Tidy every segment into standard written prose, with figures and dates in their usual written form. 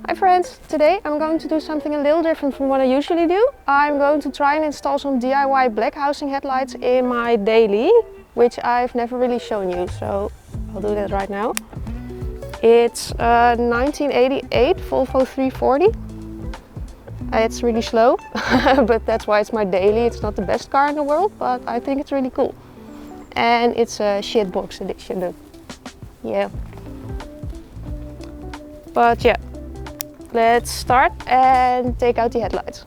Hi friends! Today I'm going to do something a little different from what I usually do. I'm going to try and install some DIY black housing headlights in my daily, which I've never really shown you, so I'll do that right now. It's a 1988 Volvo 340. It's really slow, but that's why it's my daily. It's not the best car in the world, but I think it's really cool. And it's a shitbox edition. Yeah. But yeah. Let's start and take out the headlights.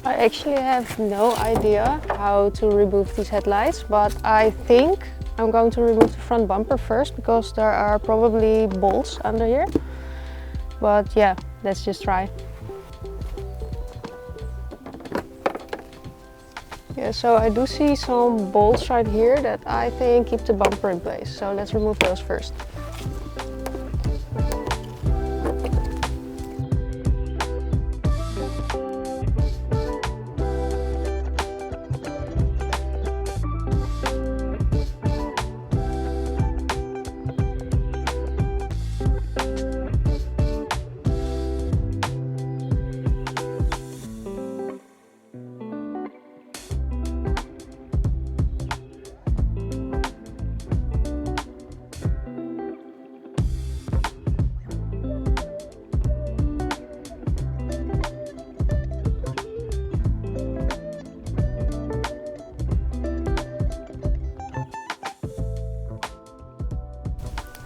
I actually have no idea how to remove these headlights, but I think I'm going to remove the front bumper first because there are probably bolts under here. But yeah, let's just try. Yeah, so I do see some bolts right here that I think keep the bumper in place. So let's remove those first.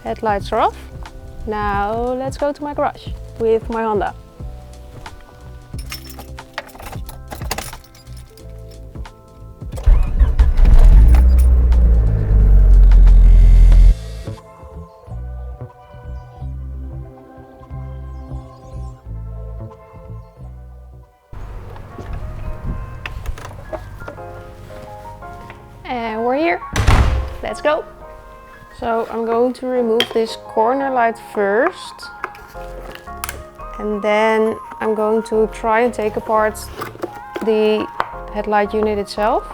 Headlights are off. Now let's go to my garage with my Honda. And we're here. Let's go. So I'm going to remove this corner light first, and then I'm going to try and take apart the headlight unit itself.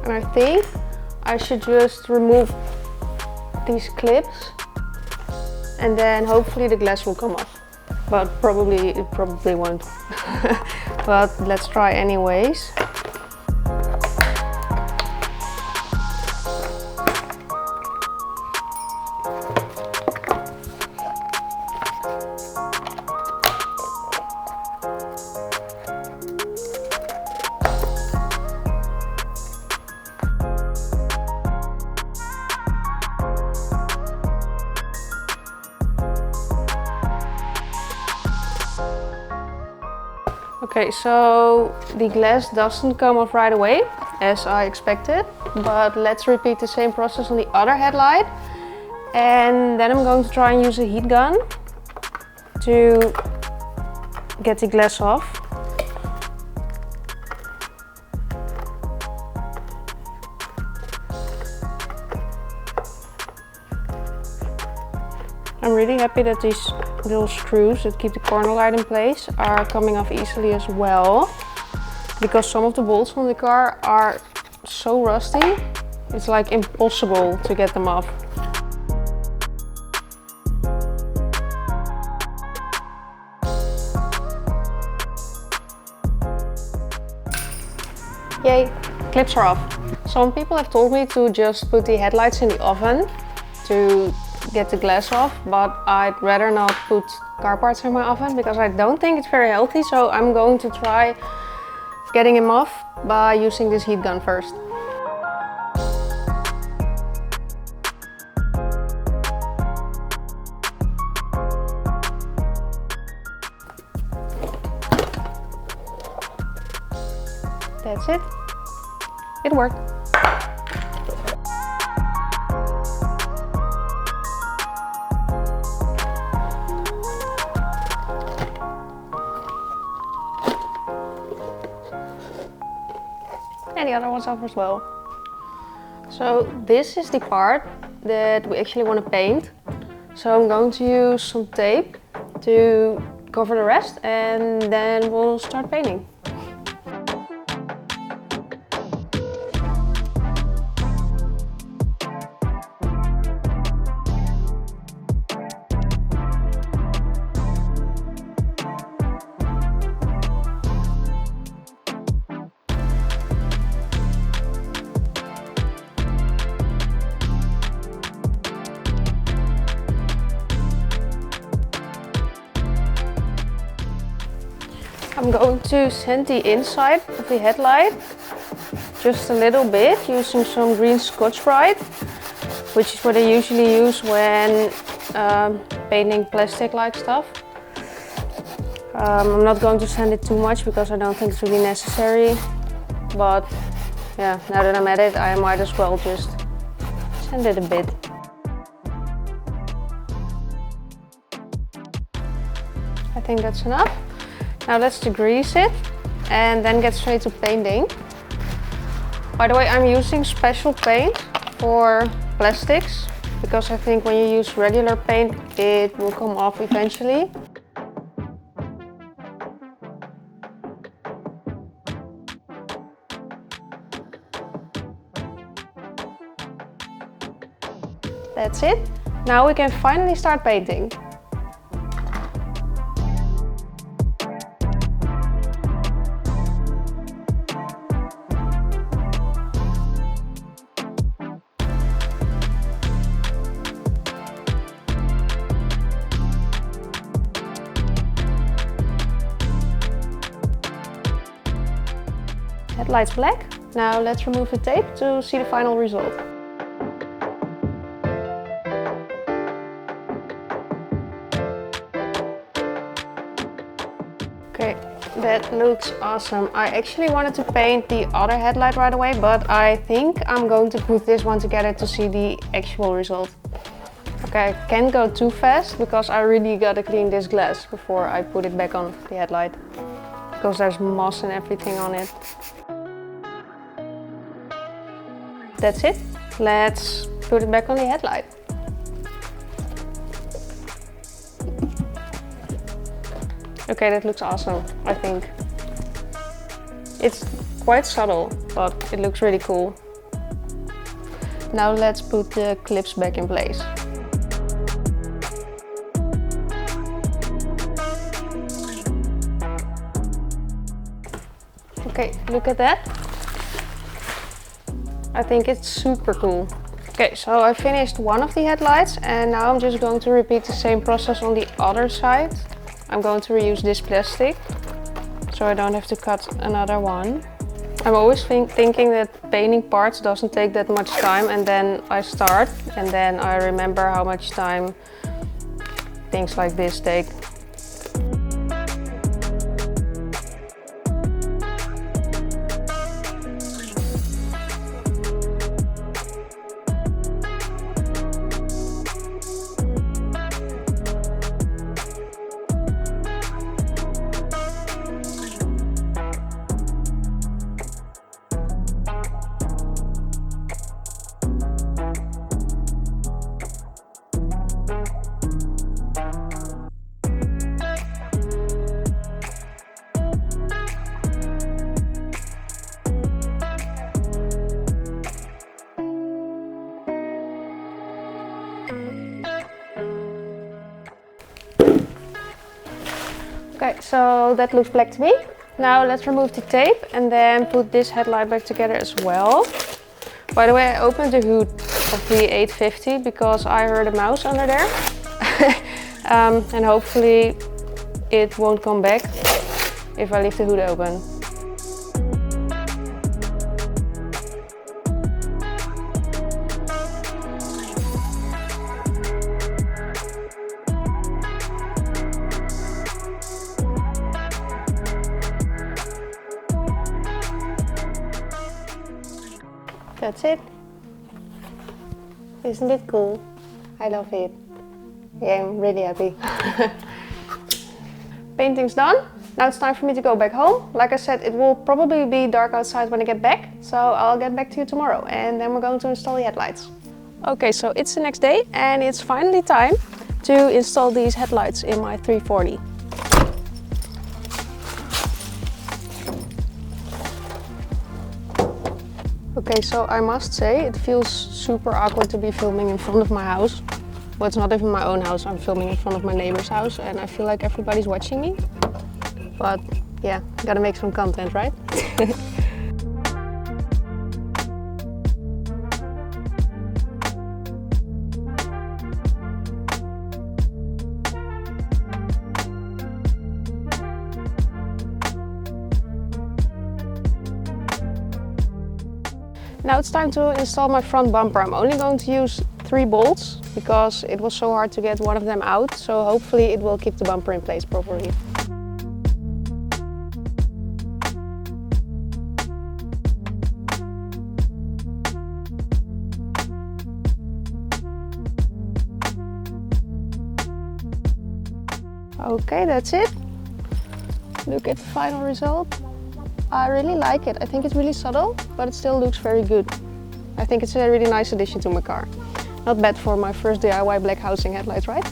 And I think I should just remove these clips and then hopefully the glass will come off. But it probably won't. But let's try anyways. Okay, so the glass doesn't come off right away, as I expected, but let's repeat the same process on the other headlight. And then I'm going to try and use a heat gun to get the glass off. I'm really happy that these little screws that keep the corner light in place are coming off easily as well, because some of the bolts on the car are so rusty, it's like impossible to get them off. Yay, clips are off. Some people have told me to just put the headlights in the oven to get the glass off, but I'd rather not put car parts in my oven because I don't think it's very healthy, so I'm going to try getting them off by using this heat gun first. That's it. It worked. And the other one's off as well. So this is the part that we actually want to paint. So I'm going to use some tape to cover the rest and then we'll start painting. I'm going to sand the inside of the headlight just a little bit using some green Scotch-Brite, which is what I usually use when painting plastic-like stuff. I'm not going to sand it too much because I don't think it's really necessary, but yeah, now that I'm at it, I might as well just sand it a bit. I think that's enough. Now let's degrease it and then get straight to painting. By the way, I'm using special paint for plastics because I think when you use regular paint it will come off eventually. That's it. Now we can finally start painting. Headlights black. Now let's remove the tape to see the final result. Okay, that looks awesome. I actually wanted to paint the other headlight right away, but I think I'm going to put this one together to see the actual result. Okay, I can't go too fast because I really gotta clean this glass before I put it back on the headlight, because there's moss and everything on it. That's it. Let's put it back on the headlight. Okay, that looks awesome, I think. It's quite subtle, but it looks really cool. Now let's put the clips back in place. Okay, look at that. I think it's super cool. Okay, so I finished one of the headlights and now I'm just going to repeat the same process on the other side. I'm going to reuse this plastic so I don't have to cut another one. I'm always thinking that painting parts doesn't take that much time, and then I start and then I remember how much time things like this take. Okay, so that looks black to me. Now let's remove the tape and then put this headlight back together as well. By the way, I opened the hood of the 850 because I heard a mouse under there. And hopefully it won't come back if I leave the hood open. That's it. Isn't it cool? I love it. Yeah, I'm really happy. Painting's done. Now it's time for me to go back home. Like I said, it will probably be dark outside when I get back. So I'll get back to you tomorrow and then we're going to install the headlights. Okay, so it's the next day and it's finally time to install these headlights in my 340. Okay, so I must say it feels super awkward to be filming in front of my house. Well, it's not even my own house, I'm filming in front of my neighbor's house and I feel like everybody's watching me. But yeah, gotta make some content, right? Now it's time to install my front bumper. I'm only going to use 3 bolts because it was so hard to get one of them out, so hopefully it will keep the bumper in place properly. Okay, that's it. Look at the final result. I really like it. I think it's really subtle, but it still looks very good. I think it's a really nice addition to my car. Not bad for my first DIY black housing headlights, right?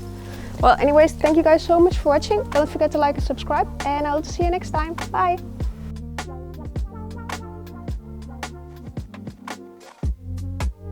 Well, anyways, thank you guys so much for watching. Don't forget to like and subscribe, and I'll see you next time. Bye!